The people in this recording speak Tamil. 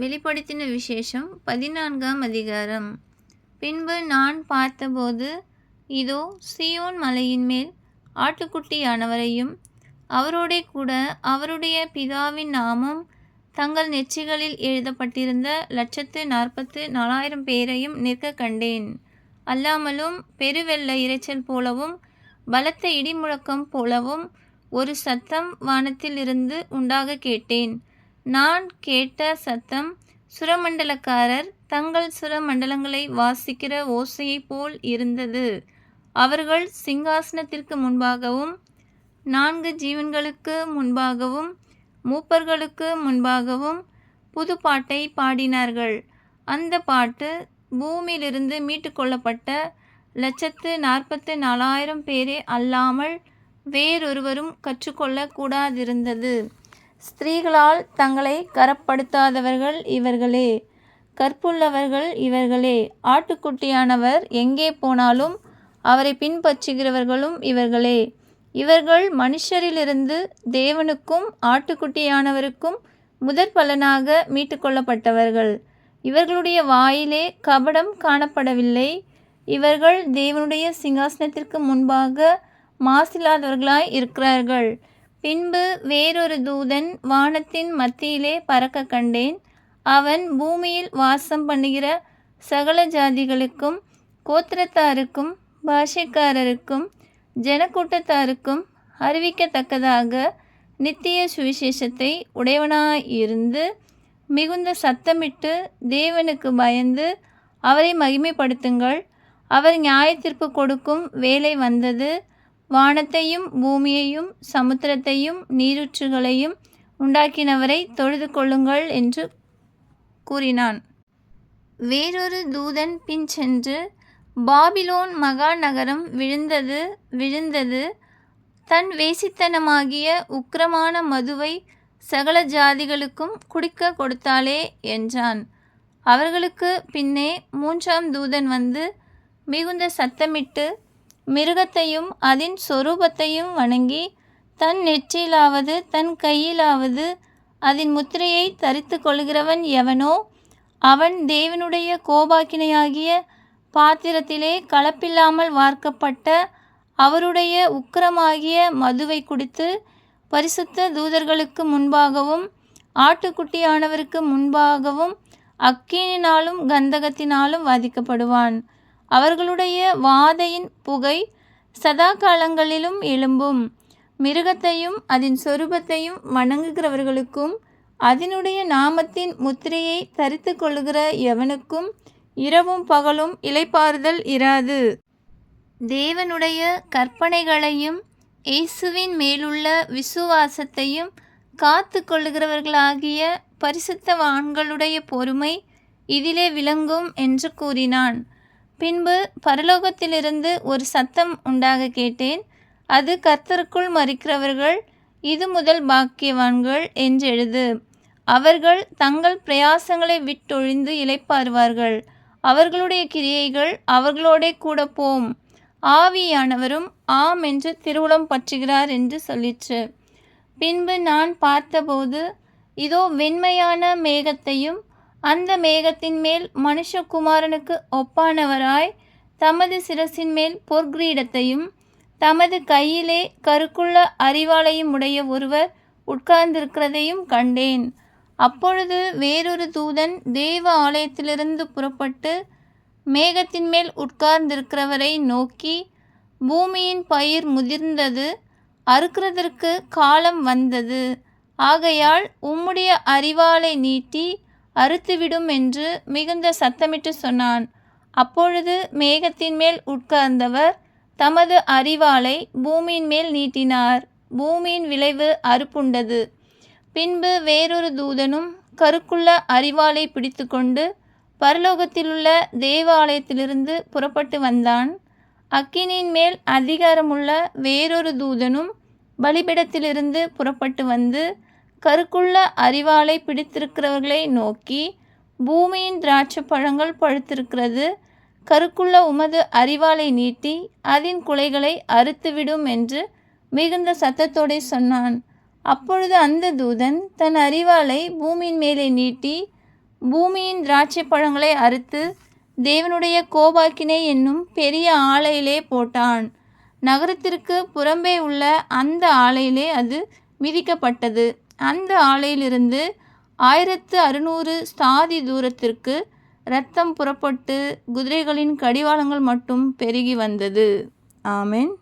வெளிப்படுத்தின விசேஷம் 14ஆம் அதிகாரம். பின்பு நான் பார்த்தபோது, இதோ சீயோன் மலையின் மேல் ஆட்டுக்குட்டியானவரையும் அவரோடே கூட அவருடைய பிதாவின் நாமம் தங்கள் நெற்றிகளில் எழுதப்பட்டிருந்த 144,000 பேரையும் நிற்க கண்டேன். அல்லாமலும் பெருவெள்ள இரைச்சல் போலவும் பலத்த இடிமுழக்கம் போலவும் ஒரு சத்தம் வானத்தில் இருந்து உண்டாக கேட்டேன். நான் கேட்ட சத்தம் சுரமண்டலக்காரர் தங்கள் சுரமண்டலங்களை வாசிக்கிற ஓசையைப் போல் இருந்தது. அவர்கள் சிங்காசனத்திற்கு முன்பாகவும் 4 ஜீவன்களுக்கு முன்பாகவும் மூப்பர்களுக்கு முன்பாகவும் புது பாட்டை பாடினார்கள். அந்த பாட்டு பூமியிலிருந்து மீட்டுக்கொள்ளப்பட்ட 144,000 பேரே அல்லாமல் வேறொருவரும் கற்றுக்கொள்ள கூடாதிருந்தது. ஸ்திரீகளால் தங்களை கரப்படுத்தாதவர்கள் இவர்களே, கற்புள்ளவர்கள் இவர்களே, ஆட்டுக்குட்டியானவர் எங்கே போனாலும் அவரை பின்பற்றுகிறவர்களும் இவர்களே. இவர்கள் மனுஷரிலிருந்து தேவனுக்கும் ஆட்டுக்குட்டியானவருக்கும் முதற் பலனாக மீட்டுக்கொள்ளப்பட்டவர்கள். இவர்களுடைய வாயிலே கபடம் காணப்படவில்லை. இவர்கள் தேவனுடைய சிங்காசனத்திற்கு முன்பாக மாசில்லாதவர்களாய் இருக்கிறார்கள். பின்பு வேறொரு தூதன் வானத்தின் மத்தியிலே பறக்க கண்டேன். அவன் பூமியில் வாசம் பண்ணுகிற சகல ஜாதிகளுக்கும், கோத்திரத்தாருக்கும், பாஷைக்காரருக்கும், ஜனக்கூட்டத்தாருக்கும் அறிவிக்கத்தக்கதாக நித்திய சுவிசேஷத்தை உடையவனாயிருந்து மிகுந்த சத்தமிட்டு தேவனுக்கு பயந்து அவரை மகிமைப்படுத்துங்கள். அவர் நியாயத்தீர்ப்பு கொடுக்கும் வேளை வந்தது. வானத்தையும் பூமியையும் சமுத்திரத்தையும் நீரூற்றுகளையும் உண்டாக்கினவரை தொழுது கொள்ளுங்கள் என்று கூறினான். வேறொரு தூதன் பின் சென்று, பாபிலோன் மகா நகரம் விழுந்தது விழுந்தது, தன் வேசித்தனமாகிய உக்கிரமான மதுவை சகல ஜாதிகளுக்கும் குடிக்க கொடுத்தாளே என்றான். அவர்களுக்கு பின்னே 3ஆம் தூதன் வந்து மிகுந்த சத்தமிட்டு மிருகத்தையும் அதன் சொரூபத்தையும் வணங்கி தன் நெற்றியிலாவது தன் கையிலாவது அதன் முத்திரையை தரித்து கொள்கிறவன் எவனோ அவன் தேவனுடைய கோபாக்கினையாகிய பாத்திரத்திலே கலப்பில்லாமல் வார்க்கப்பட்ட அவருடைய உக்கிரமாகிய மதுவை குடித்து பரிசுத்த தூதர்களுக்கு முன்பாகவும் ஆட்டுக்குட்டியானவருக்கு முன்பாகவும் அக்கினியினாலும் கந்தகத்தினாலும் வதிக்கப்படுவான். அவர்களுடைய வாதையின் புகை சதா காலங்களிலும் எழும்பும். மிருகத்தையும் அதன் சொரூபத்தையும் வணங்குகிறவர்களுக்கும் அதனுடைய நாமத்தின் முத்திரையை தரித்து கொள்ளுகிற எவனுக்கும் இரவும் பகலும் இளைப்பாறுதல் இராது. தேவனுடைய கற்பனைகளையும் இயேசுவின் மேலுள்ள விசுவாசத்தையும் காத்து கொள்ளுகிறவர்களாகிய பரிசுத்தவான்களுடைய பொறுமை இதிலே விளங்கும் என்று கூறினான். பின்பு பரலோகத்திலிருந்து ஒரு சத்தம் உண்டாக கேட்டேன். அது, கர்த்தருக்குள் மரிக்கிறவர்கள் இது முதல் பாக்கியவான்கள் என்றெழுது. அவர்கள் தங்கள் பிரயாசங்களை விட்டொழிந்து இளைப்பாறுவார்கள். அவர்களுடைய கிரியைகள் அவர்களோடே கூட போம். ஆவியானவரும் ஆம் என்று திருவுளம் பற்றுகிறார் என்று சொல்லிற்று. பின்பு நான் பார்த்தபோது, இதோ வெண்மையான மேகத்தையும் அந்த மேகத்தின் மேல் மனுஷகுமாரனுக்கு ஒப்பானவராய் தமது சிரசின் மேல் பொற்கிரீடத்தையும் தமது கையிலே கருக்குள்ள அரிவாளையும் உடைய ஒருவர் உட்கார்ந்திருக்கிறதையும் கண்டேன். அப்பொழுது வேறொரு தூதன் தேவ ஆலயத்திலிருந்து புறப்பட்டு மேகத்தின் மேல் உட்கார்ந்திருக்கிறவரை நோக்கி, பூமியின் பயிர் முதிர்ந்தது, அறுக்கிறதற்கு காலம் வந்தது. ஆகையால் உம்முடைய அரிவாளை நீட்டி அறுத்துவிடும் என்று மிகுந்த சத்தமிட்டு சொன்னான். அப்பொழுது மேகத்தின் மேல் உட்கார்ந்தவர் தமது அரிவாளை பூமியின் மேல் நீட்டினார். பூமியின் விளைவு அறுப்புண்டது. பின்பு வேறொரு தூதனும் கருக்குள்ள அரிவாளை பிடித்து கொண்டு பரலோகத்திலுள்ள தேவாலயத்திலிருந்து புறப்பட்டு வந்தான். அக்கினியின் மேல் அதிகாரமுள்ள வேறொரு தூதனும் பலிபீடத்திலிருந்து புறப்பட்டு வந்து கருக்குள்ள அரிவாளை பிடித்திருக்கிறவர்களை நோக்கி, பூமியின் திராட்சை பழங்கள் பழுத்திருக்கிறது. கருக்குள்ள உமது அரிவாளை நீட்டி அதன் குலைகளை அறுத்துவிடும் என்று மிகுந்த சத்தத்தோடே சொன்னான். அப்பொழுது அந்த தூதன் தன் அரிவாளை பூமியின் மேலே நீட்டி பூமியின் திராட்சை பழங்களை அறுத்து தேவனுடைய கோபாக்கினை என்னும் பெரிய ஆலையிலே போட்டான். நகரத்திற்கு புறம்பே உள்ள அந்த ஆலையிலே அது மிதிக்கப்பட்டது. அந்த ஆலையிலிருந்து 1600 ஸ்தாதி தூரத்திற்கு இரத்தம் புறப்பட்டு குதிரைகளின் கடிவாளங்கள் மட்டும் பெருகி வந்தது. ஆமென்.